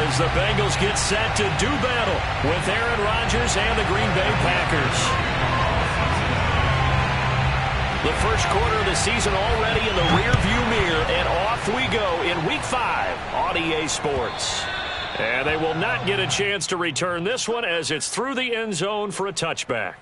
as the Bengals get set to do battle with Aaron Rodgers and the Green Bay Packers. The first quarter of the season already in the rearview mirror, and off we go in Week 5 on EA Sports. And they will not get a chance to return this one as it's through the end zone for a touchback.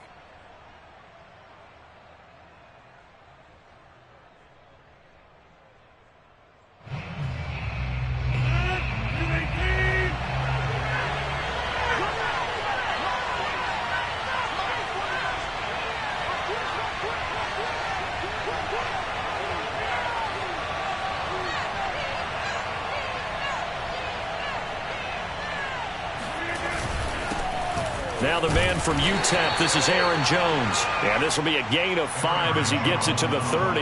Now the man from UTEP, this is Aaron Jones. And this will be a gain of 5 as he gets it to the 30.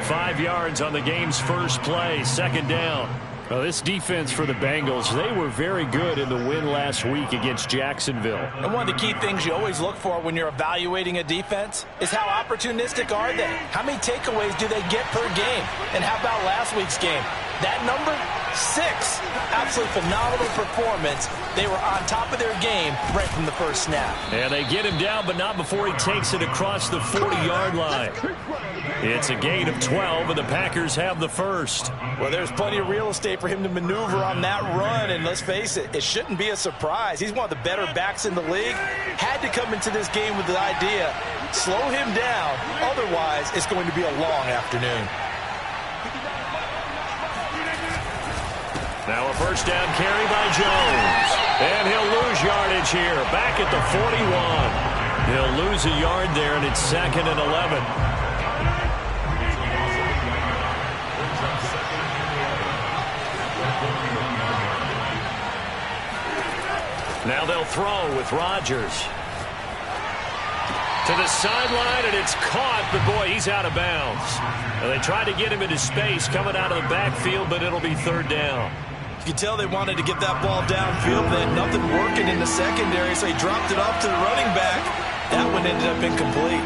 5 yards on the game's first play, second down. Well, this defense for the Bengals, they were very good in the win last week against Jacksonville. And one of the key things you always look for when you're evaluating a defense is how opportunistic are they? How many takeaways do they get per game? And how about last week's game? That number, 6. Absolutely phenomenal performance. They were on top of their game right from the first snap. And they get him down, but not before he takes it across the 40-yard line. It's a gain of 12, and the Packers have the first. Well, there's plenty of real estate for him to maneuver on that run, and let's face it, it shouldn't be a surprise. He's one of the better backs in the league. Had to come into this game with the idea, slow him down, otherwise it's going to be a long afternoon. Now a first down carry by Jones. And he'll lose yardage here, back at the 41. He'll lose a yard there, and it's 2nd and 11. Now they'll throw with Rodgers. To the sideline, and it's caught, but boy, he's out of bounds. And they tried to get him into space coming out of the backfield, but it'll be 3rd down. You can tell they wanted to get that ball downfield. They had nothing working in the secondary, so he dropped it off to the running back. That one ended up incomplete.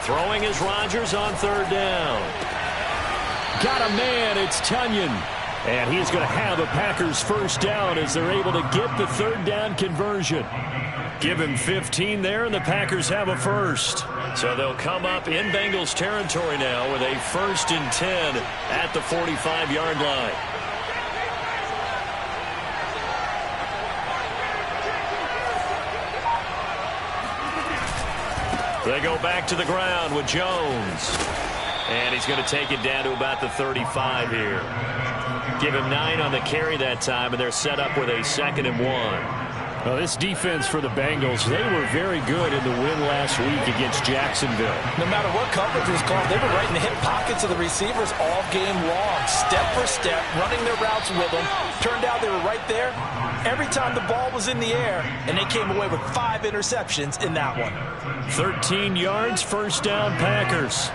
Throwing is Rodgers on 3rd down. Got a man, it's Tunyon. And he's going to have a Packers first down as they're able to get the 3rd down conversion. Give him 15 there, and the Packers have a first. So they'll come up in Bengals territory now with a 1st and 10 at the 45-yard line. They go back to the ground with Jones. And he's going to take it down to about the 35 here. Give him 9 on the carry that time, and they're set up with a 2nd and 1. Well, this defense for the Bengals, they were very good in the win last week against Jacksonville. No matter what coverage was called, they were right in the hip pockets of the receivers all game long, step for step, running their routes with them. Turned out they were right there every time the ball was in the air, and they came away with 5 interceptions in that one. 13 yards, first down, Packers.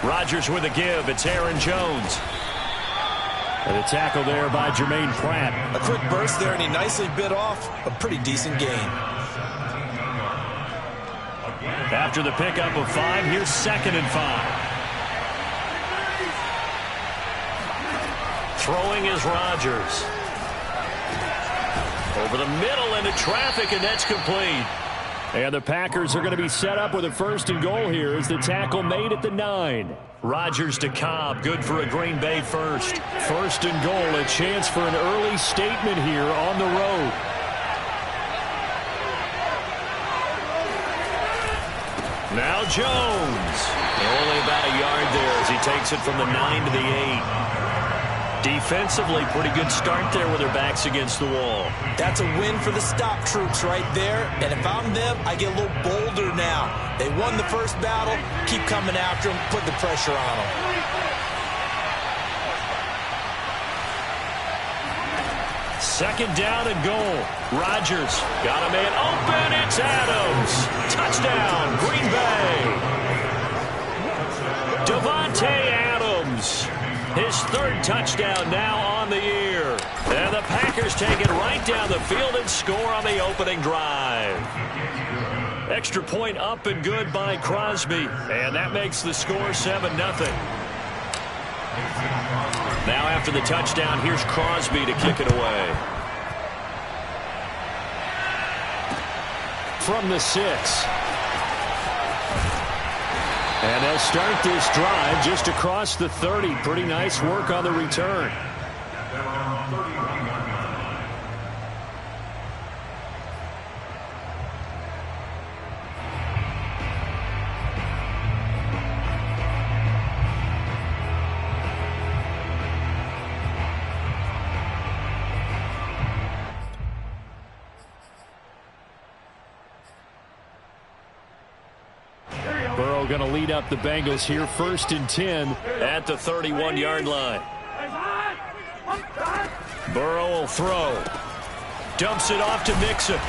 Rodgers with a give. It's Aaron Jones. And a tackle there by Jermaine Pratt. A quick burst there, and he nicely bit off a pretty decent gain. After the pickup of 5, here's 2nd and 5. Throwing is Rodgers. Over the middle into traffic, and that's complete. And the Packers are going to be set up with a 1st and goal here as the tackle made at the 9. Rodgers to Cobb, good for a Green Bay first. 1st and goal, a chance for an early statement here on the road. Now Jones. Only about a yard there as he takes it from the 9 to the 8. Defensively, pretty good start there with their backs against the wall. That's a win for the stop troops right there. And if I'm them, I get a little bolder now. They won the first battle. Keep coming after them. Put the pressure on them. 2nd down and goal. Rodgers got a man open. It's Adams. Touchdown, Green Bay. Devontae Adams His third touchdown now on the year. And the Packers take it right down the field and score on the opening drive. Extra point up and good by Crosby. And that makes the score 7-0. Now after the touchdown, here's Crosby to kick it away. From the 6. And they'll start this drive just across the 30. Pretty nice work on the return. Going to lead up the Bengals here, 1st and 10 at the 31-yard line. Burrow will throw. Dumps it off to Mixon.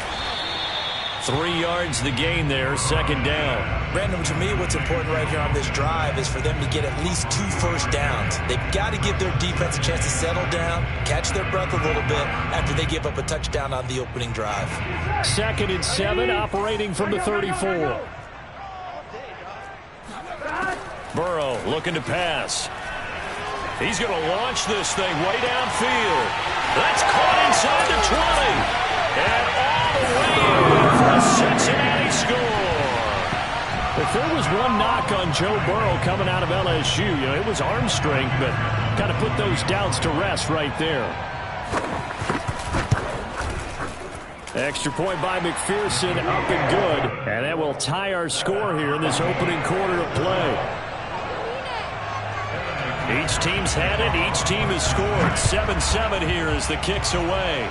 3 yards the gain there, 2nd down. Brandon, to me, what's important right here on this drive is for them to get at least 2 first downs. They've got to give their defense a chance to settle down, catch their breath a little bit after they give up a touchdown on the opening drive. 2nd and 7, operating from the 34. Burrow looking to pass. He's going to launch this thing way downfield. That's caught inside the 20. And all the way in for a Cincinnati score. If there was one knock on Joe Burrow coming out of LSU, it was arm strength, but kind of put those doubts to rest right there. Extra point by McPherson, up and good. And that will tie our score here in this opening quarter of play. Each team's had it. Each team has scored. 7-7 here as the kick's away.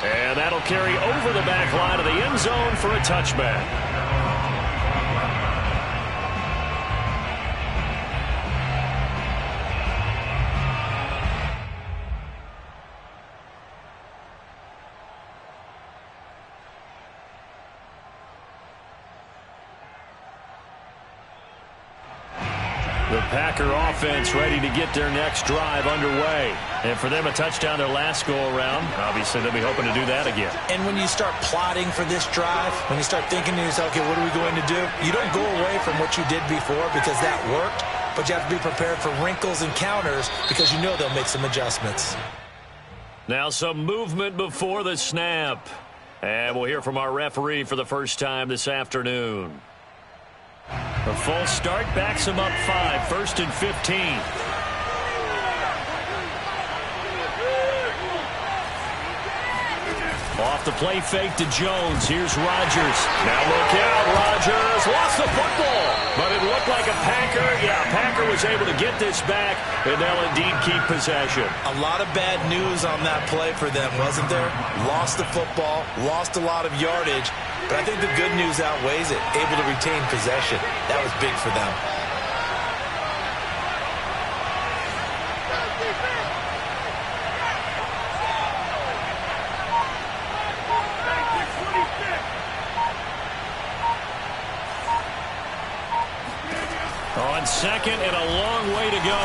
And that'll carry over the back line of the end zone for a touchback. The Packer offense ready to get their next drive underway. And for them, a touchdown their last go-around. Obviously, they'll be hoping to do that again. And when you start plotting for this drive, when you start thinking to yourself, okay, what are we going to do? You don't go away from what you did before because that worked, but you have to be prepared for wrinkles and counters because you know they'll make some adjustmts. Now some movement before the snap. And we'll hear from our referee for the first time this afternoon. A false start backs him up 5, 1st and 15. Off the play fake to Jones. Here's Rodgers. Now look out, Rodgers. Lost the football. But it looked like a Packer. Yeah, Packer was able to get this back, and they'll indeed keep possession. A lot of bad news on that play for them, wasn't there? Lost the football, lost a lot of yardage. But I think the good news outweighs it. Able to retain possession. That was big for them. On 2nd and a long way to go.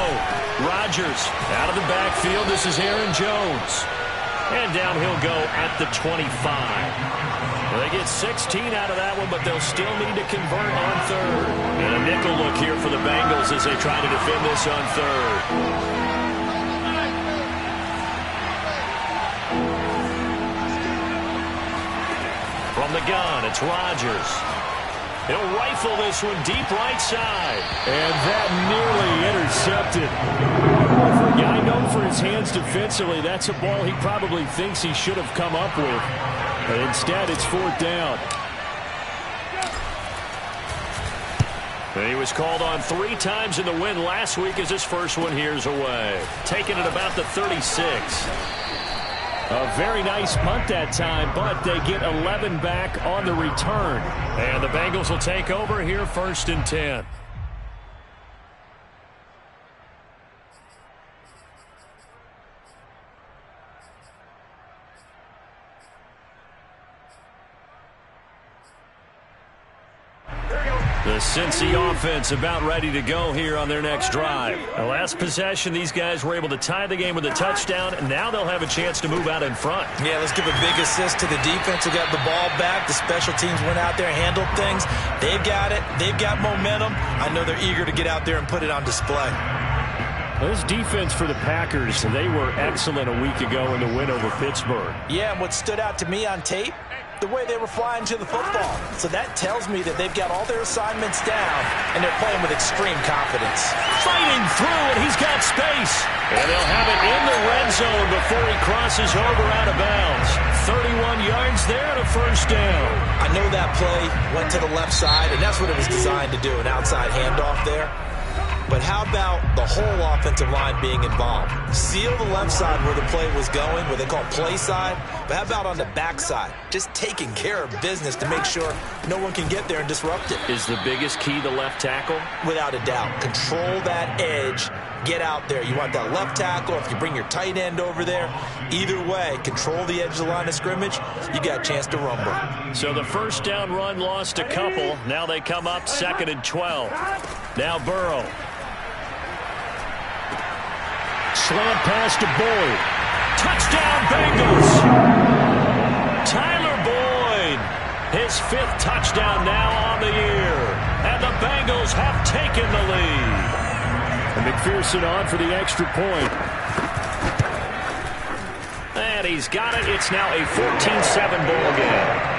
Rodgers out of the backfield. This is Aaron Jones. And down he'll go at the 25. Well, they get 16 out of that one, but they'll still need to convert on 3rd. And a nickel look here for the Bengals as they try to defend this on 3rd. From the gun, it's Rodgers. He'll rifle this one deep right side. And that nearly intercepted. For a guy known for his hands defensively, that's a ball he probably thinks he should have come up with. But instead, it's 4th down. And he was called on 3 times in the win last week as his first one here's away. Taking it about the 36. A very nice punt that time, but they get 11 back on the return. And the Bengals will take over here 1st and 10. The Cincy offense about ready to go here on their next drive. The last possession, these guys were able to tie the game with a touchdown, and now they'll have a chance to move out in front. Yeah, let's give a big assist to the defense who got the ball back. The special teams went out there, handled things. They've got it. They've got momentum. I know they're eager to get out there and put it on display. This defense for the Packers, they were excellent a week ago in the win over Pittsburgh. Yeah, and what stood out to me on tape, the way they were flying to the football. So that tells me that they've got all their assignments down, and they're playing with extreme confidence. Fighting through, and he's got space. And they'll have it in the red zone before he crosses over out of bounds. 31 yards there and a first down. I know that play went to the left side, and that's what it was designed to do, an outside handoff there. But how about the whole offensive line being involved? Seal the left side where the play was going, what they call play side. But how about on the back side? Just taking care of business to make sure no one can get there and disrupt it. Is the biggest key the left tackle? Without a doubt. Control that edge. Get out there. You want that left tackle. If you bring your tight end over there, either way, control the edge of the line of scrimmage, you got a chance to rumble. So the first down run lost a couple. Now they come up 2nd and 12. Now Burrow. Slant pass to Boyd. Touchdown, Bengals. Tyler Boyd. His 5th touchdown now on the year. And the Bengals have taken the lead. And McPherson on for the extra point. And he's got it. It's now a 14-7 ball game.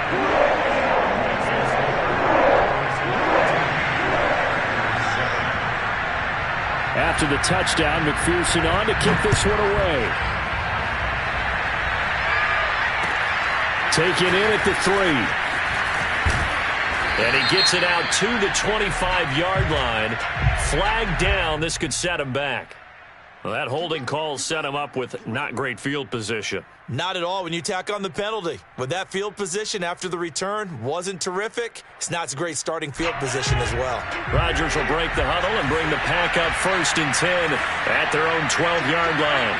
After the touchdown, McPherson on to kick this one away. Taken in at the 3. And he gets it out to the 25-yard line. Flag down. This could set him back. Well, that holding call set him up with not great field position. Not at all when you tack on the penalty. With that field position after the return wasn't terrific, it's not a great starting field position as well. Rodgers will break the huddle and bring the Pack up 1st and 10 at their own 12-yard line.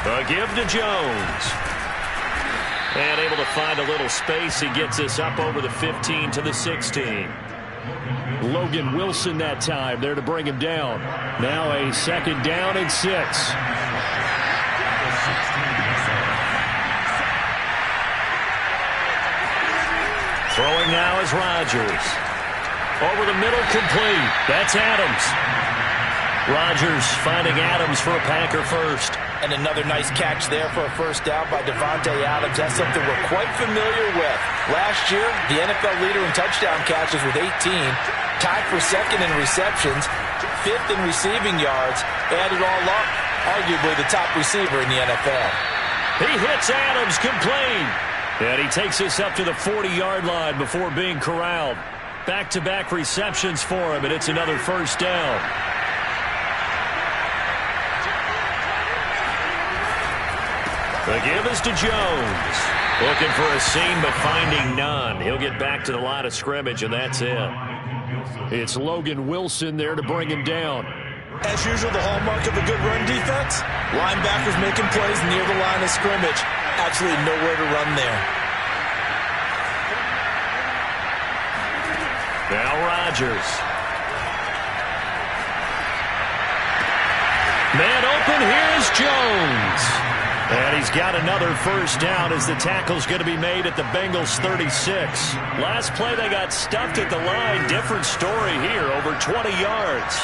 A give to Jones. And able to find a little space. He gets us up over the 15 to the 16. Logan Wilson that time there to bring him down. Now a 2nd down and 6. Throwing now is Rodgers. Over the middle, complete. That's Adams. Rodgers finding Adams for a Packer first. And another nice catch there for a first down by Devontae Adams. That's something we're quite familiar with. Last year, the NFL leader in touchdown catches with 18. Tied for 2nd in receptions. 5th in receiving yards. Added all up, arguably the top receiver in the NFL. He hits Adams complete. And he takes us up to the 40-yard line before being corralled. Back-to-back receptions for him, and it's another first down. The give is to Jones. Looking for a seam, but finding none. He'll get back to the line of scrimmage, and that's it. It's Logan Wilson there to bring him down. As usual, the hallmark of a good run defense, linebackers making plays near the line of scrimmage. Absolutely nowhere to run there. Now Rodgers. Man open, here's Jones. And he's got another first down as the tackle's going to be made at the Bengals 36. Last play they got stuffed at the line. Different story here, over 20 yards.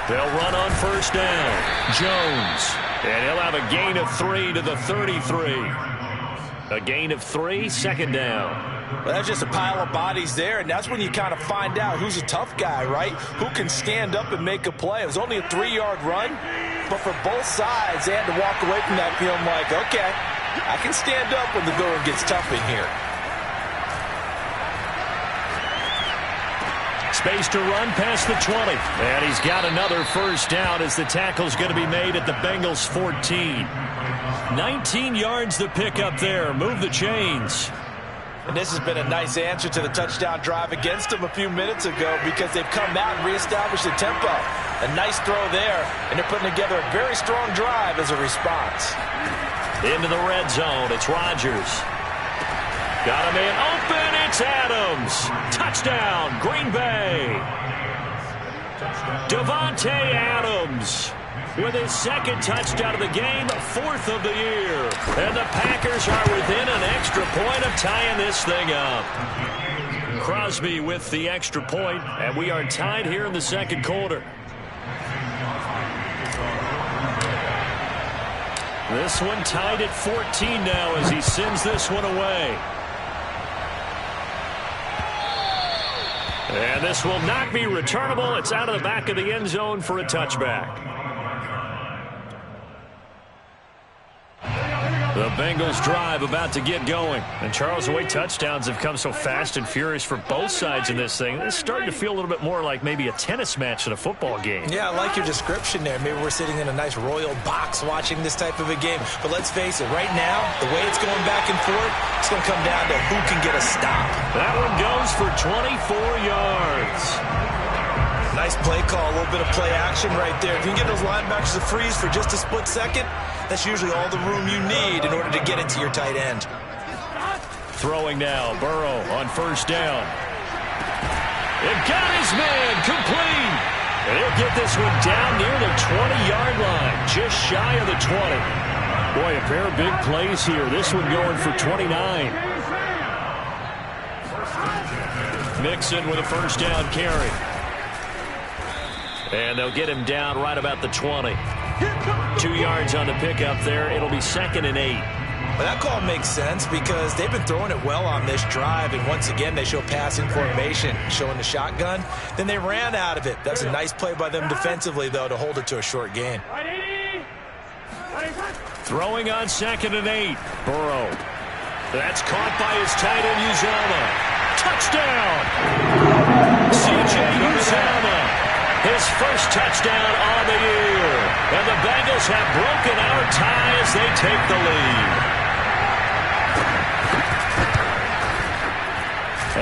They'll run on first down. Jones. And he'll have a gain of 3 to the 33. A gain of 3, 2nd down. Well, that's just a pile of bodies there, and that's when you kind of find out who's a tough guy, right? Who can stand up and make a play. It was only a 3-yard run, but for both sides, they had to walk away from that feeling like, okay, I can stand up when the going gets tough in here. Space to run past the 20. And he's got another first down as the tackle's going to be made at the Bengals 14. 19 yards to pick up there. Move the chains. And this has been a nice answer to the touchdown drive against them a few minutes ago because they've come out and reestablished the tempo. A nice throw there, and they're putting together a very strong drive as a response. Into the red zone. It's Rodgers. Got a man open. It's Adams. Touchdown, Green Bay. Devontae Adams with his second touchdown of the game, fourth of the year. And the Packers are within an extra point of tying this thing up. Crosby with the extra point, and we are tied here in the second quarter. This one tied at 14 now as he sends this one away. And this will not be returnable. It's out of the back of the end zone for a touchback. The Bengals drive about to get going. And Charles, the way touchdowns have come so fast and furious for both sides in this thing, it's starting to feel a little bit more like maybe a tennis match than a football game. Yeah, I like your description there. Maybe we're sitting in a nice royal box watching this type of a game. But let's face it, right now, the way it's going back and forth, it's going to come down to who can get a stop. That one goes for 24 yards. Nice play call, a little bit of play action right there. If you can get those linebackers to freeze for just a split second, that's usually all the room you need in order to get it to your tight end. Throwing now, Burrow on first down. It got his man complete. And he'll get this one down near the 20-yard line, just shy of the 20. Boy, a pair of big plays here. This one going for 29. Mixon with a first down carry. And they'll get him down right about the 20. 2 yards on the pickup there. It'll be 2nd and 8. Well, that call makes sense because they've been throwing it well on this drive, and once again they show passing formation, showing the shotgun. Then they ran out of it. That's a nice play by them defensively, though, to hold it to a short gain. Throwing on 2nd and 8. Burrow. That's caught by his tight end, Uzomah. Touchdown! C.J. Uzomah. His first touchdown on the year. And the Bengals have broken our tie as they take the lead.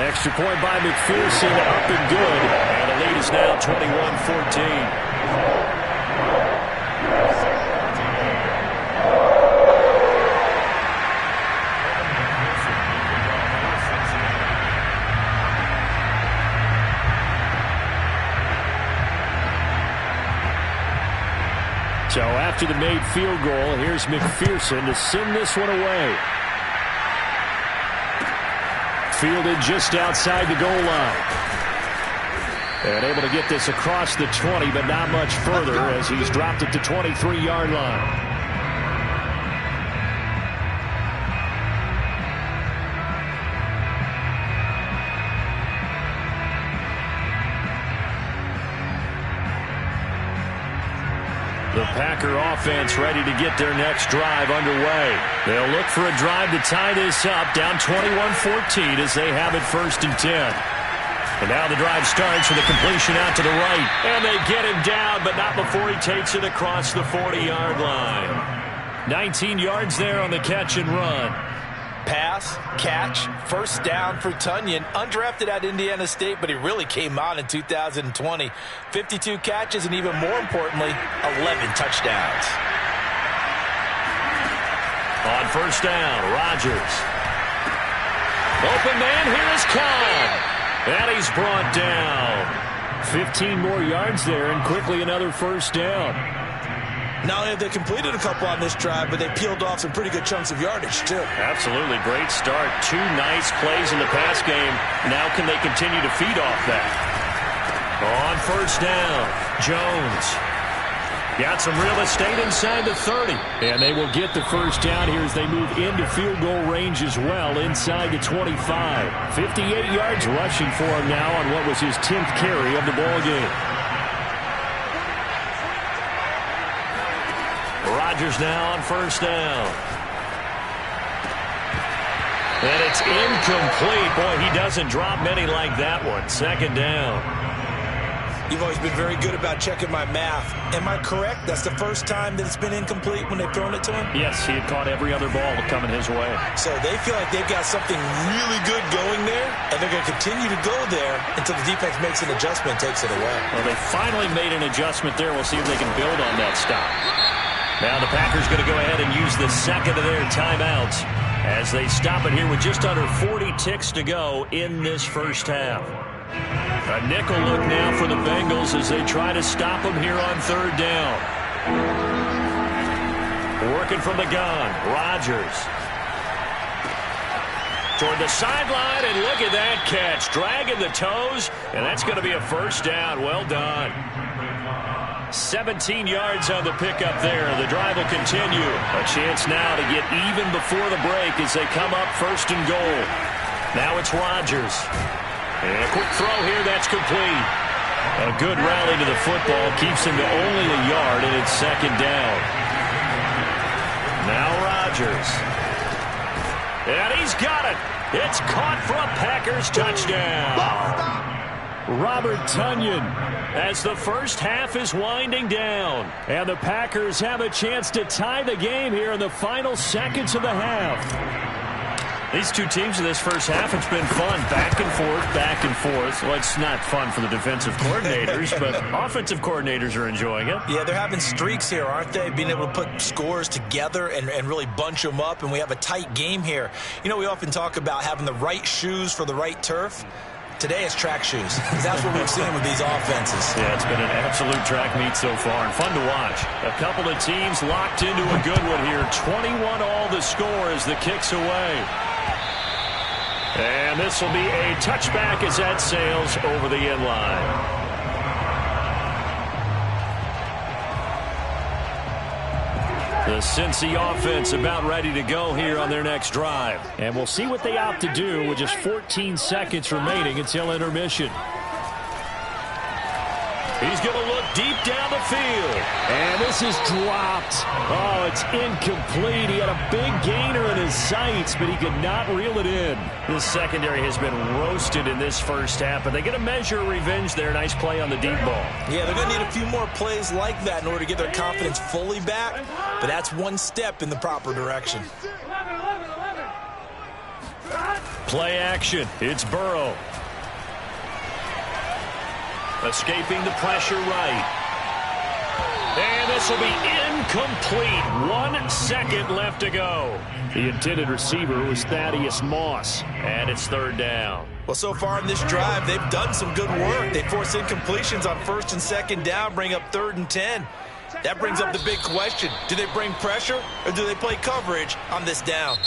Extra point by McPherson, up and good. And the lead is now 21-14. So after the made field goal, here's McPherson to send this one away. Fielded just outside the goal line. And able to get this across the 20, but not much further as he's dropped it to 23-yard line. The Packer offense ready to get their next drive underway. They'll look for a drive to tie this up, down 21-14 as they have it 1st and 10. And now the drive starts with a completion out to the right. And they get him down, but not before he takes it across the 40-yard line. 19 yards there on the catch and run. Pass, catch, first down for Tonyan. Undrafted at Indiana State, but he really came on in 2020. 52 catches, and even more importantly, 11 touchdowns. On first down, Rodgers. Open man, here is Khan. And he's brought down. 15 more yards there, and quickly another first down. Not only have they completed a couple on this drive, but they peeled off some pretty good chunks of yardage, too. Absolutely. Great start. 2 nice plays in the pass game. Now can they continue to feed off that? On first down, Jones. Got some real estate inside the 30. And they will get the first down here as they move into field goal range as well inside the 25. 58 yards rushing for him now on what was his 10th carry of the ball game. Rodgers now on first down. And it's incomplete. Boy, he doesn't drop many like that one. Second down. You've always been very good about checking my math. Am I correct? That's the first time that it's been incomplete when they've thrown it to him? Yes, he had caught every other ball coming his way. So they feel like they've got something really good going there, and they're going to continue to go there until the defense makes an adjustment and takes it away. Well, they finally made an adjustment there. We'll see if they can build on that stop. Now the Packers going to go ahead and use the second of their timeouts as they stop it here with just under 40 ticks to go in this first half. A nickel look now for the Bengals as they try to stop them here on third down. Working from the gun, Rodgers. Toward the sideline, and look at that catch. Dragging the toes, and that's going to be a first down. Well done. 17 yards on the pickup there. The drive will continue. A chance now to get even before the break as they come up first and goal. Now it's Rodgers. And a quick throw here, that's complete. A good rally to the football keeps him to only a yard, and it's second down. Now Rodgers. And he's got it. It's caught for a Packers touchdown. Robert Tonyan as the first half is winding down. And the Packers have a chance to tie the game here in the final seconds of the half. These two teams in this first half, it's been fun. Back and forth, back and forth. Well, it's not fun for the defensive coordinators, but offensive coordinators are enjoying it. Yeah, they're having streaks here, aren't they? Being able to put scores together and really bunch them up, and we have a tight game here. You know, we often talk about having the right shoes for the right turf. Today it's track shoes. That's what we've seen with these offenses. Yeah, it's been an absolute track meet so far and fun to watch. A couple of teams locked into a good one here. 21 all the score as the kick's away. And this will be a touchback as that sails over the end line. The Cincy offense about ready to go here on their next drive. And we'll see what they opt to do with just 14 seconds remaining until intermission. He's going to look deep down the field. And this is dropped. Oh, it's incomplete. He had a big gainer in his sights, but he could not reel it in. This secondary has been roasted in this first half, but they get a measure of revenge there. Nice play on the deep ball. Yeah, they're going to need a few more plays like that in order to get their confidence fully back, but that's one step in the proper direction. Play action. It's Burrow. Escaping the pressure right. And this will be incomplete. 1 second left to go. The intended receiver was Thaddeus Moss. And it's third down. Well, so far in this drive, they've done some good work. They force incompletions on first and second down, bring up 3rd and 10. That brings up the big question. Do they bring pressure or do they play coverage on this down?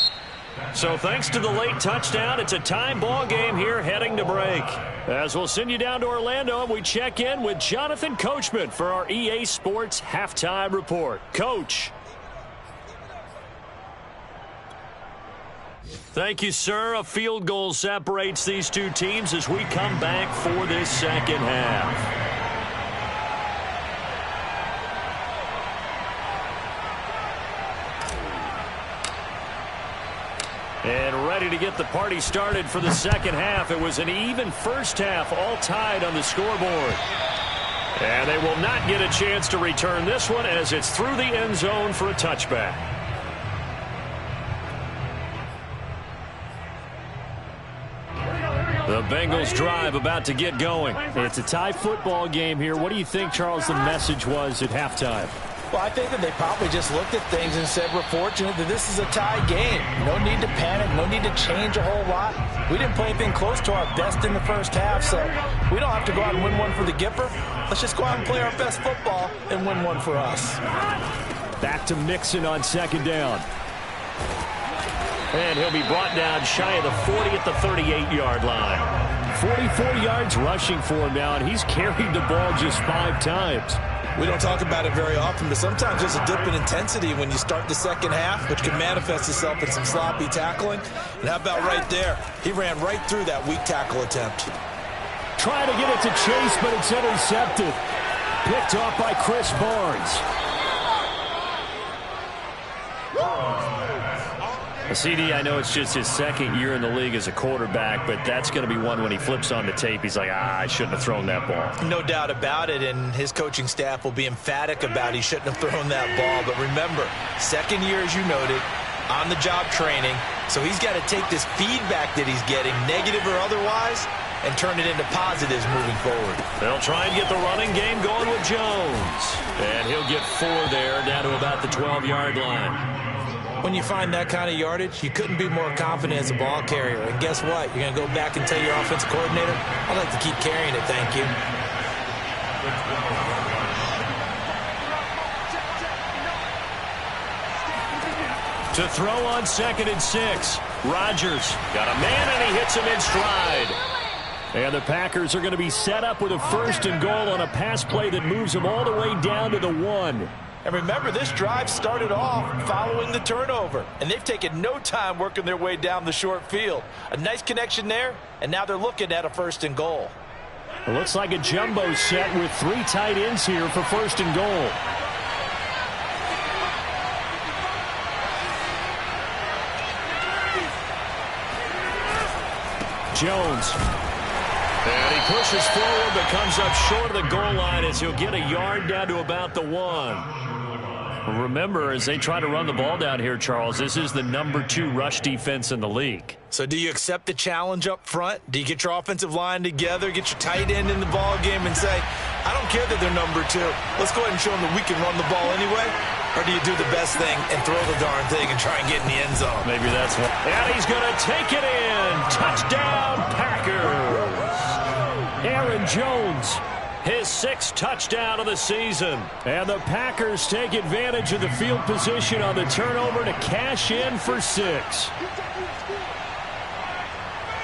So thanks to the late touchdown, it's a tie ball game here heading to break. As we'll send you down to Orlando, and we check in with Jonathan Coachman for our EA Sports Halftime Report. Coach. Thank you, sir. A field goal separates these two teams as we come back for this second half. And ready to get the party started for the second half. It was an even first half, all tied on the scoreboard. And they will not get a chance to return this one as it's through the end zone for a touchback. The Bengals drive about to get going. It's a tie football game here. What do you think, Charles, the message was at halftime? Well, I think that they probably just looked at things and said, we're fortunate that this is a tie game. No need to panic, no need to change a whole lot. We didn't play anything close to our best in the first half, so we don't have to go out and win one for the Gipper. Let's just go out and play our best football and win one for us. Back to Mixon on second down. And he'll be brought down shy of the 40 at the 38-yard line. 44 yards rushing for him now, and he's carried the ball just 5 times. We don't talk about it very often, but sometimes there's a dip in intensity when you start the second half, which can manifest itself in some sloppy tackling. And how about right there? He ran right through that weak tackle attempt. Trying to get it to Chase, but it's intercepted. Picked off by Chris Barnes. CD, I know it's just his second year in the league as a quarterback, but that's going to be one when he flips on the tape, he's like, I shouldn't have thrown that ball. No doubt about it, and his coaching staff will be emphatic about he shouldn't have thrown that ball. But remember, second year, as you noted, on-the-job training, so he's got to take this feedback that he's getting, negative or otherwise, and turn it into positives moving forward. They'll try and get the running game going with Jones. And he'll get 4 there, down to about the 12-yard line. When you find that kind of yardage, you couldn't be more confident as a ball carrier. And guess what? You're going to go back and tell your offensive coordinator, I'd like to keep carrying it, thank you. To throw on 2nd and 6. Rodgers got a man, and he hits him in stride. And the Packers are going to be set up with a 1st and goal on a pass play that moves them all the way down to the 1. And remember, this drive started off following the turnover. And they've taken no time working their way down the short field. A nice connection there, and now they're looking at a 1st and goal. It looks like a jumbo set with 3 tight ends here for 1st and goal. Jones. And he pushes forward but comes up short of the goal line as he'll get a yard down to about the 1. Remember, as they try to run the ball down here, Charles, this is the number 2 rush defense in the league. So do you accept the challenge up front? Do you get your offensive line together, get your tight end in the ball game and say, I don't care that they're number 2. Let's go ahead and show them that we can run the ball anyway? Or do you do the best thing and throw the darn thing and try and get in the end zone? Maybe that's what. And he's going to take it in. Touchdown, Packers. Aaron Jones, his 6th touchdown of the season. And the Packers take advantage of the field position on the turnover to cash in for 6.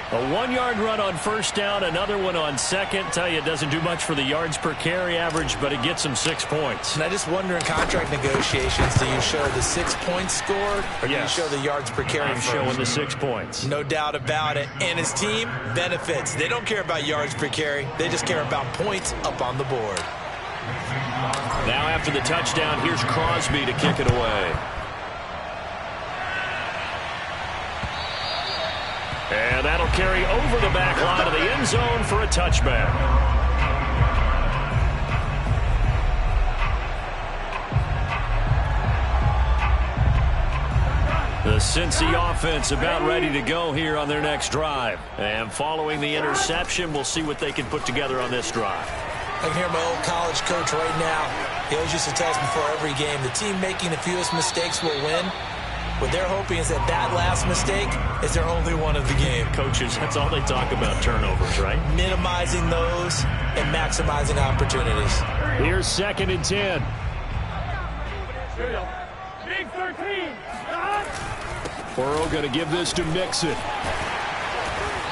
A 1-yard run on 1st down, another one on 2nd. Tell you, it doesn't do much for the yards per carry average, but it gets them 6 points. And I just wonder in contract negotiations, do you show the 6 points scored, or do you show the yards per carry? I'm showing the 6 points. No doubt about it. And his team benefits. They don't care about yards per carry. They just care about points up on the board. Now after the touchdown, here's Crosby to kick it away. And that'll carry over the back line of the end zone for a touchback. The Cincy offense about ready to go here on their next drive. And following the interception, we'll see what they can put together on this drive. I can hear my old college coach right now. He always used to tell us before every game, the team making the fewest mistakes will win. What they're hoping is that last mistake is their only one of the game. Coaches, that's all they talk about, turnovers, right? Minimizing those and maximizing opportunities. Here's 2nd and 10. Big 13. Burrow going to give this to Mixon.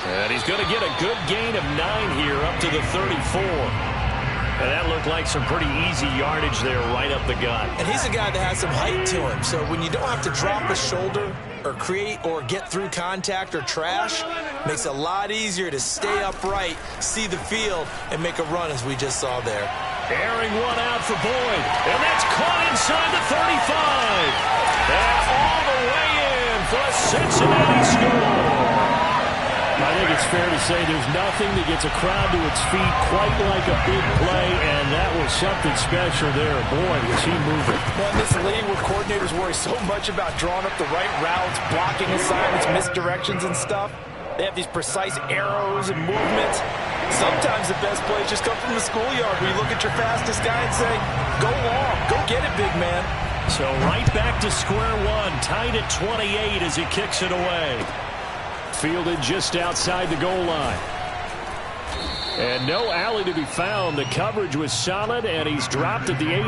And he's going to get a good gain of 9 here up to the 34. And that looked like some pretty easy yardage there right up the gut. And he's a guy that has some height to him. So when you don't have to drop a shoulder or create or get through contact or trash, makes it a lot easier to stay upright, see the field, and make a run as we just saw there. Airing one out for Boyd. And that's caught inside the 35. And all the way in for a Cincinnati score. I think it's fair to say there's nothing that gets a crowd to its feet quite like a big play, and that was something special there. Boy, was he moving. Well, in this league where coordinators worry so much about drawing up the right routes, blocking assignments, misdirections and stuff, they have these precise arrows and movements. Sometimes the best plays just come from the schoolyard where you look at your fastest guy and say, go long, go get it, big man. So right back to square one, tied at 28 as he kicks it away. Fielded just outside the goal line. And no alley to be found. The coverage was solid, and he's dropped at the 18.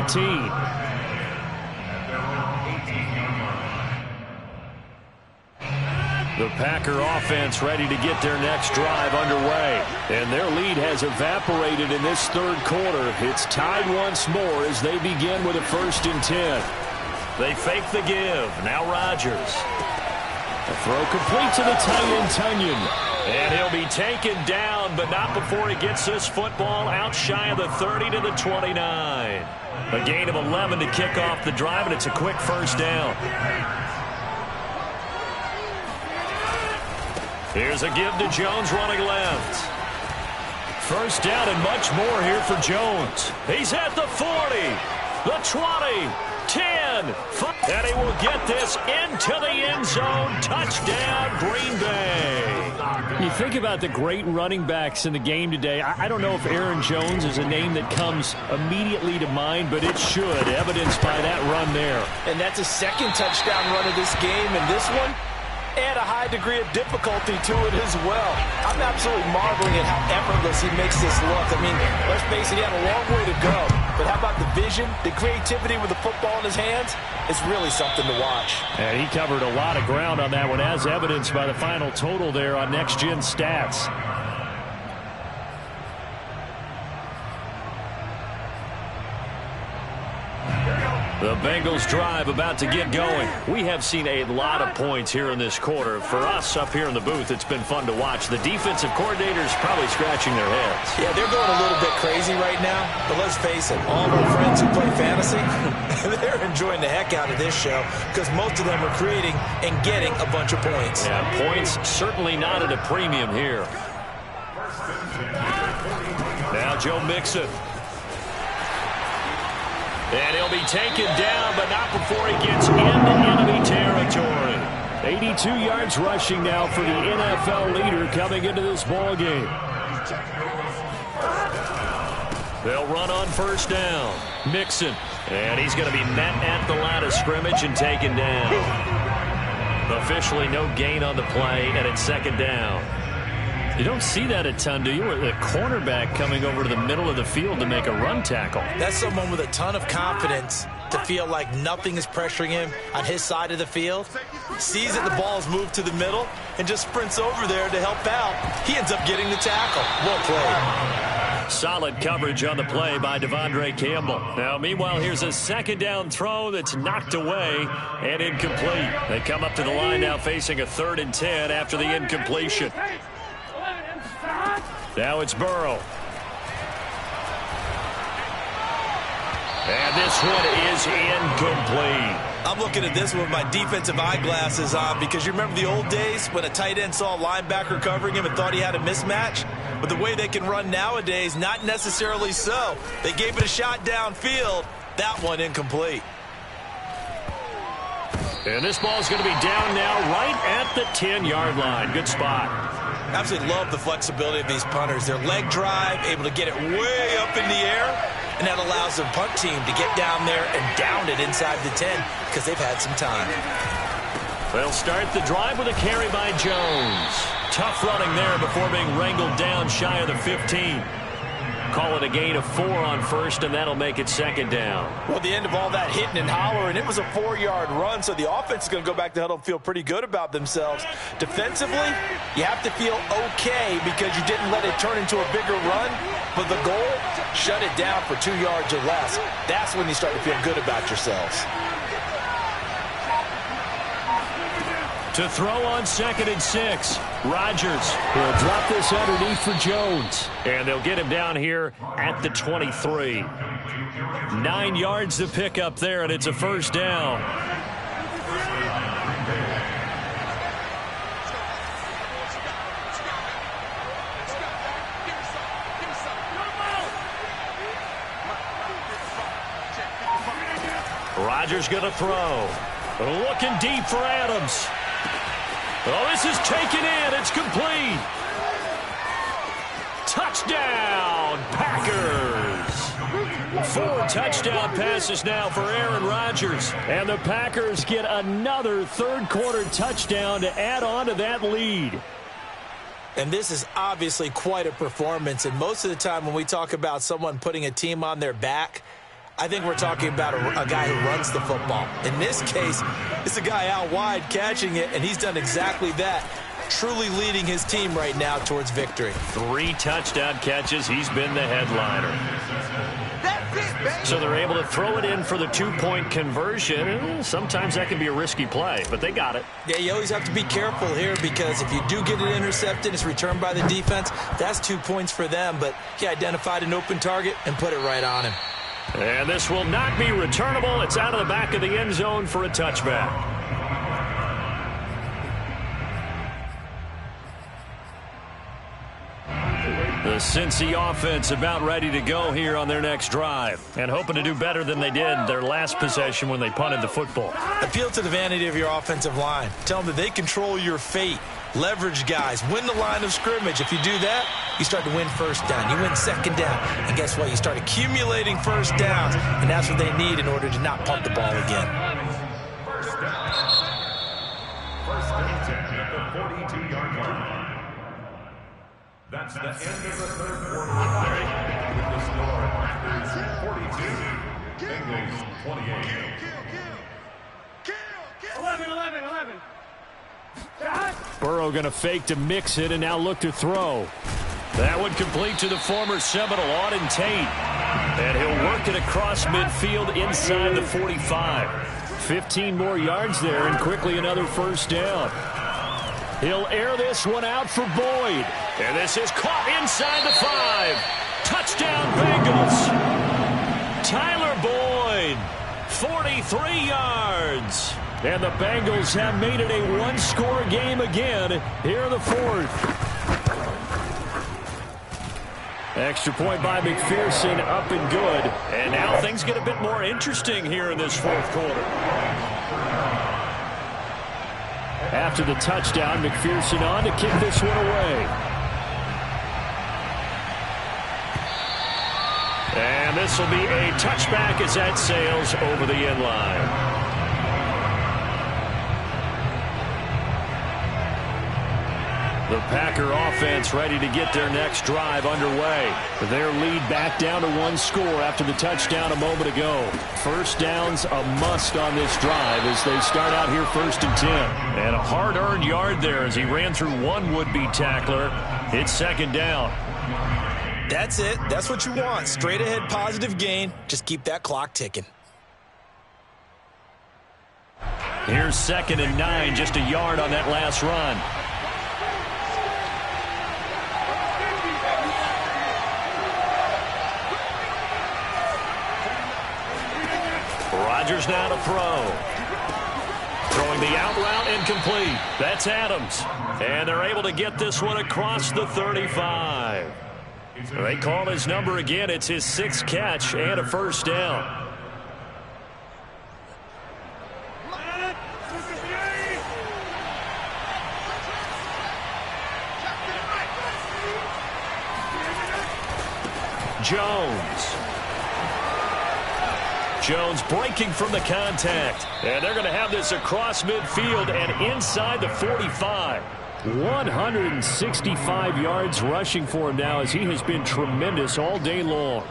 The Packer offense ready to get their next drive underway. And their lead has evaporated in this 3rd quarter. It's tied once more as they begin with a 1st and 10. They fake the give. Now Rodgers. The throw complete to the tight end, Tunyon. And he'll be taken down, but not before he gets this football out shy of the 30 to the 29. A gain of 11 to kick off the drive, and it's a quick 1st down. Here's a give to Jones running left. First down and much more here for Jones. He's at the 40, the 20, 10, 5, and he will get this into the end zone. Touchdown, Green Bay. You think about the great running backs in the game today. I don't know if Aaron Jones is a name that comes immediately to mind, but it should, evidenced by that run there. And that's a second touchdown run of this game, and this one, add a high degree of difficulty to it as well. I'm absolutely marveling at how effortless he makes this look. I mean, let's face it, he had a long way to go. But how about the vision, the creativity with the football in his hands? It's really something to watch. And he covered a lot of ground on that one, as evidenced by the final total there on Next Gen Stats. The Bengals drive about to get going. We have seen a lot of points here in this quarter. For us up here in the booth, it's been fun to watch. The defensive coordinators probably scratching their heads. Yeah, they're going a little bit crazy right now. But let's face it, all of our friends who play fantasy, they're enjoying the heck out of this show because most of them are creating and getting a bunch of points. Yeah, points certainly not at a premium here. Now Joe Mixon. And he'll be taken down, but not before he gets into enemy territory. 82 yards rushing now for the NFL leader coming into this ball game. They'll run on first down. Mixon. And he's going to be met at the line of scrimmage and taken down. Officially no gain on the play, and it's second down. You don't see that a ton, do you? The cornerback coming over to the middle of the field to make a run tackle. That's someone with a ton of confidence to feel like nothing is pressuring him on his side of the field. Sees that the ball is moved to the middle and just sprints over there to help out. He ends up getting the tackle. Well played. Solid coverage on the play by Devondre Campbell. Now, meanwhile, here's a second down throw that's knocked away and incomplete. They come up to the line now facing a 3rd and 10 after the incompletion. Now it's Burrow. And this one is incomplete. I'm looking at this one with my defensive eyeglasses on because you remember the old days when a tight end saw a linebacker covering him and thought he had a mismatch? But the way they can run nowadays, not necessarily so. They gave it a shot downfield. That one incomplete. And this ball's going to be down now right at the 10-yard line. Good spot. Absolutely love the flexibility of these punters. Their leg drive, able to get it way up in the air, and that allows the punt team to get down there and down it inside the 10 because they've had some time. They'll start the drive with a carry by Jones. Tough running there before being wrangled down shy of the 15. Call it a gain of 4 on first, and that'll make it second down. Well, the end of all that hitting and hollering, it was a 4-yard run, so the offense is going to go back to huddle and feel pretty good about themselves. Defensively, you have to feel okay because you didn't let it turn into a bigger run, but the goal, shut it down for 2 yards or less. That's when you start to feel good about yourselves. To throw on 2nd and 6. Rodgers will drop this underneath for Jones. And they'll get him down here at the 23. 9 yards to pick up there, and it's a first down. Rodgers going to throw. Looking deep for Adams. Oh, this is taken in. It's complete. Touchdown, Packers. 4 touchdown passes now for Aaron Rodgers. And the Packers get another third-quarter touchdown to add on to that lead. And this is obviously quite a performance. And most of the time when we talk about someone putting a team on their back, I think we're talking about a guy who runs the football. In this case, it's a guy out wide catching it, and he's done exactly that, truly leading his team right now towards victory. 3 touchdown catches. He's been the headliner. So they're able to throw it in for the 2-point conversion. Sometimes that can be a risky play, but they got it. Yeah, you always have to be careful here because if you do get it intercepted, it's returned by the defense. That's 2 points for them, but he identified an open target and put it right on him. And this will not be returnable. It's out of the back of the end zone for a touchback. The Cincy offense about ready to go here on their next drive, and hoping to do better than they did their last possession when they punted the football. Appeal to the vanity of your offensive line. Tell them that they control your fate. Leverage guys. Win the line of scrimmage. If you do that, you start to win first down. You win second down. And guess what? You start accumulating first downs, and that's what they need in order to not punt the ball again. First and 10 at the 42-yard line. That's the end of the third quarter. With the score at Packers 42, Bengals 28. 11. Burrow going to fake to mix it and now look to throw. That would complete to the former Seminole, Auden Tate. And he'll work it across midfield inside the 45. 15 more yards there and quickly another first down. He'll air this one out for Boyd. And this is caught inside the 5. Touchdown Bengals. Tyler Boyd, 43 yards. And the Bengals have made it a one-score game again here in the fourth. Extra point by McPherson, up and good. And now things get a bit more interesting here in this fourth quarter. After the touchdown, McPherson on to kick this one away. And this will be a touchback as that sails over the end line. The Packer offense ready to get their next drive underway. Their lead back down to one score after the touchdown a moment ago. First down's a must on this drive as they start out here first and 10. And a hard-earned yard there as he ran through one would-be tackler. It's second down. That's it. That's what you want. Straight ahead positive gain. Just keep that clock ticking. Here's second and 9, just a yard on that last run. Rodgers now to throw. Throwing the out route incomplete. That's Adams. And they're able to get this one across the 35. They call his number again. It's his 6th catch and a first down. Jones breaking from the contact. And they're going to have this across midfield and inside the 45. 165 yards rushing for him now as he has been tremendous all day long.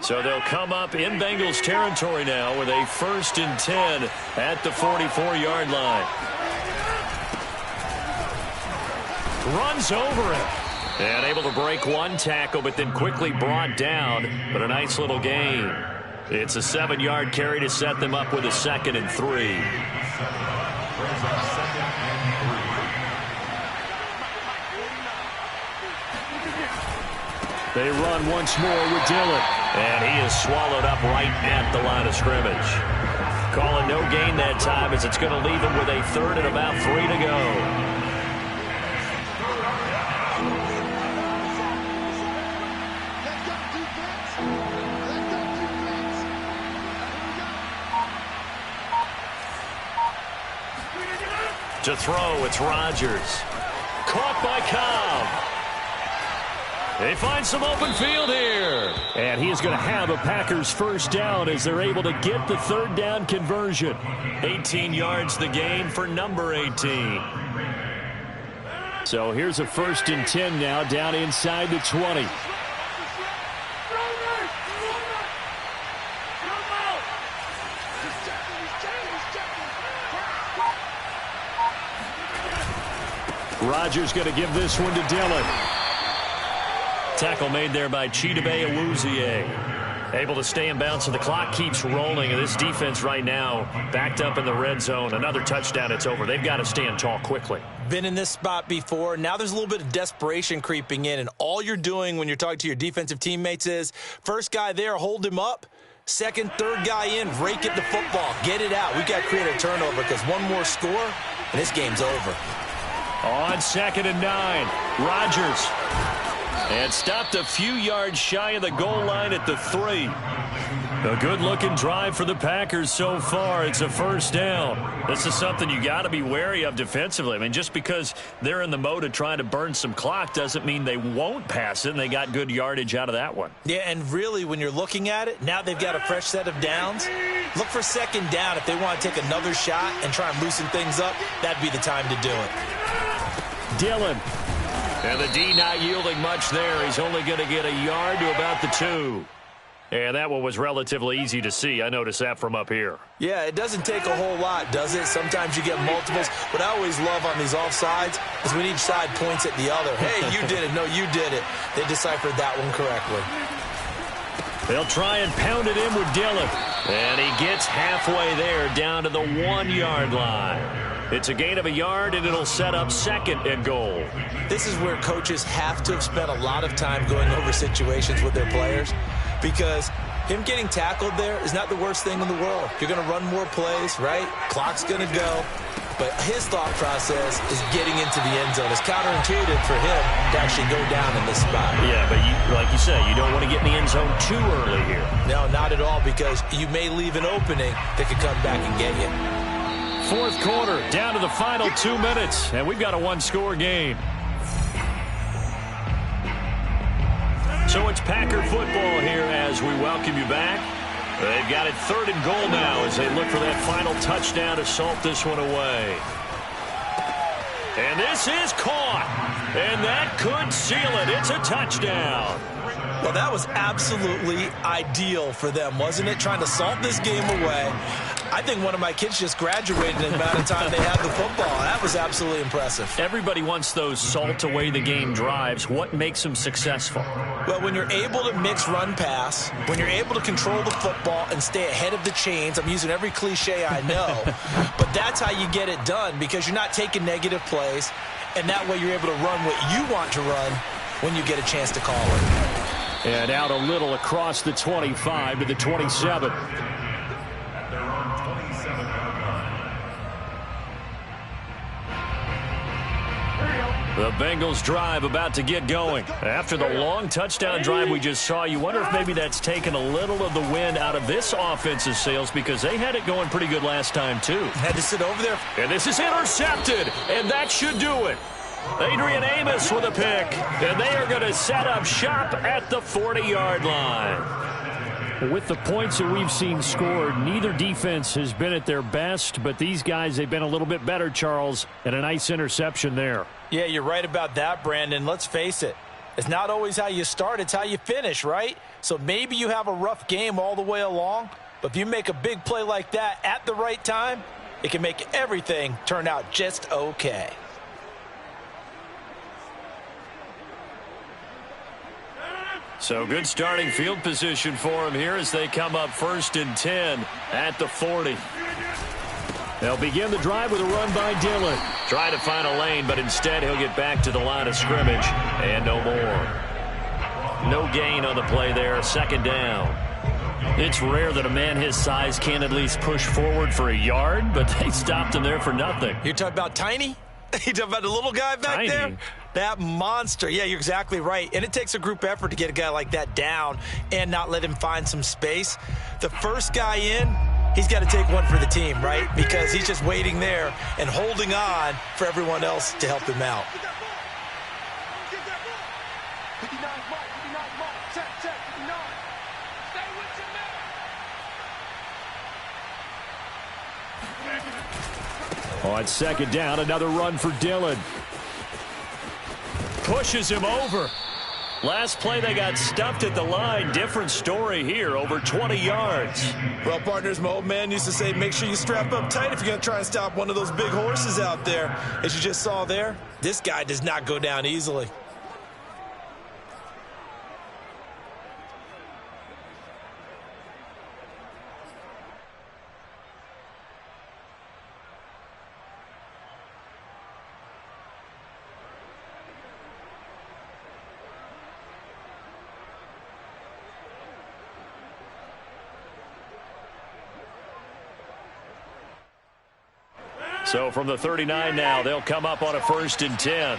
So they'll come up in Bengals territory now with a first and 10 at the 44-yard line. Runs over him. And able to break one tackle, but then quickly brought down. But a nice little gain. It's a 7-yard carry to set them up with a 2nd and 3. They run once more with Dillon. And he is swallowed up right at the line of scrimmage. Calling no gain that time as it's going to leave him with a 3rd and about 3 to go. To throw, it's Rodgers. Caught by Cobb. They find some open field here. And he is going to have a Packers first down as they're able to get the 3rd down conversion. 18 yards the gain for number 18. So here's a 1st and 10 now down inside the 20. Rodgers going to give this one to Dillon. Tackle made there by Chidobe Awuzie. Able to stay in bounds, so the clock keeps rolling. And this defense right now backed up in the red zone. Another touchdown, it's over. They've got to stand tall quickly. Been in this spot before. Now there's a little bit of desperation creeping in, and all you're doing when you're talking to your defensive teammates is first guy there, hold him up. Second, third guy in, rake at the football. Get it out. We've got to create a turnover because one more score, and this game's over. On 2nd and 9, Rodgers. And stopped a few yards shy of the goal line at the 3. A good-looking drive for the Packers so far. It's a first down. This is something you got to be wary of defensively. I mean, just because they're in the mode of trying to burn some clock doesn't mean they won't pass it, and they got good yardage out of that one. Yeah, and really, when you're looking at it, now they've got a fresh set of downs. Look for second down. If they want to take another shot and try and loosen things up, that'd be the time to do it. Dillon. And the D not yielding much there. He's only going to get a yard to about the 2. And that one was relatively easy to see. I noticed that from up here. Yeah, it doesn't take a whole lot, does it? Sometimes you get multiples. What I always love on these offsides is when each side points at the other. Hey, you did it. No, you did it. They deciphered that one correctly. They'll try and pound it in with Dillon. And he gets halfway there down to the 1-yard line. It's a gain of a yard, and it'll set up 2nd and goal. This is where coaches have to have spent a lot of time going over situations with their players, because him getting tackled there is not the worst thing in the world. You're going to run more plays, right? Clock's going to go. But his thought process is getting into the end zone. It's counterintuitive for him to actually go down in this spot. Yeah, but like you say, you don't want to get in the end zone too early here. No, not at all, because you may leave an opening that could come back and get you. 4th quarter, down to the final 2 minutes, and we've got a 1-score game. So it's Packer football here as we welcome you back. They've got it 3rd and goal now as they look for that final touchdown to salt this one away. And this is caught, and that could seal it. It's a touchdown. Well, that was absolutely ideal for them, wasn't it? Trying to salt this game away. I think one of my kids just graduated in the amount of time they had the football. That was absolutely impressive. Everybody wants those salt-away-the-game drives. What makes them successful? Well, when you're able to mix run-pass, when you're able to control the football and stay ahead of the chains, I'm using every cliche I know, but that's how you get it done, because you're not taking negative plays, and that way you're able to run what you want to run when you get a chance to call it. And out a little across the 25 to the 27. The Bengals drive about to get going. After the long touchdown drive we just saw, you wonder if maybe that's taken a little of the wind out of this offensive sails, because they had it going pretty good last time too. Had to sit over there. And this is intercepted, and that should do it. Adrian Amos with a pick, and they are going to set up shop at the 40-yard line. With the points that we've seen scored, neither defense has been at their best, but these guys, they've been a little bit better, Charles, and a nice interception there. Yeah, you're right about that, Brandon. Let's face it. It's not always how you start, it's how you finish, right? So maybe you have a rough game all the way along, but if you make a big play like that at the right time, it can make everything turn out just okay. So good starting field position for him here as they come up 1st and 10 at the 40. They'll begin the drive with a run by Dillon. Try to find a lane, but instead he'll get back to the line of scrimmage and no more. No gain on the play there, 2nd down. It's rare that a man his size can at least push forward for a yard, but they stopped him there for nothing. You're talking about Tiny? You talking about the little guy back there? That monster. Yeah, you're exactly right. And it takes a group effort to get a guy like that down and not let him find some space. The first guy in, he's got to take one for the team, right? Because he's just waiting there and holding on for everyone else to help him out. On 2nd down, another run for Dillon. Pushes him over. Last play, they got stuffed at the line. Different story here, over 20 yards. Well, partners, my old man used to say, make sure you strap up tight if you're going to try and stop one of those big horses out there. As you just saw there, this guy does not go down easily. So from the 39 now, they'll come up on a 1st and 10.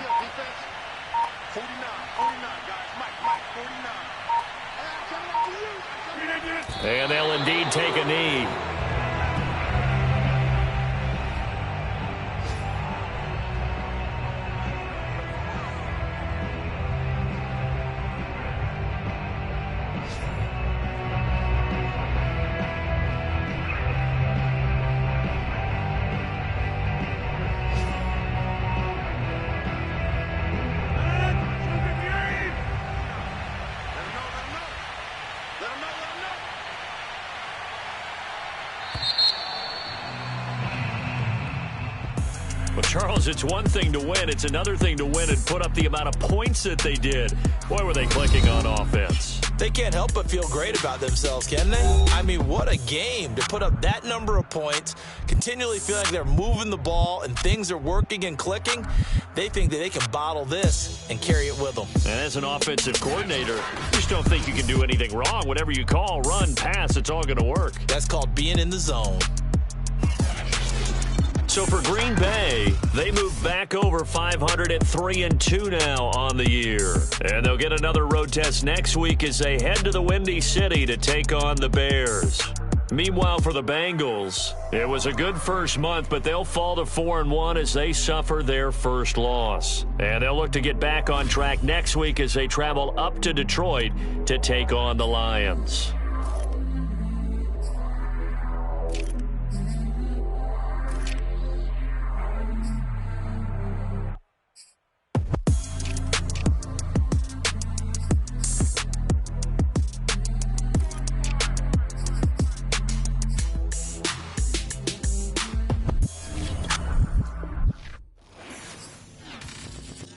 And they'll indeed take a knee. Well, Charles, it's one thing to win. It's another thing to win and put up the amount of points that they did. Boy, were they clicking on offense. They can't help but feel great about themselves, can they? I mean, what a game to put up that number of points, continually feel like they're moving the ball and things are working and clicking. They think that they can bottle this and carry it with them. And as an offensive coordinator, you just don't think you can do anything wrong. Whatever you call, run, pass, it's all going to work. That's called being in the zone. So for Green Bay, they move back over 500 at 3-2 now on the year. And they'll get another road test next week as they head to the Windy City to take on the Bears. Meanwhile, for the Bengals, it was a good first month, but they'll fall to 4-1 as they suffer their first loss. And they'll look to get back on track next week as they travel up to Detroit to take on the Lions.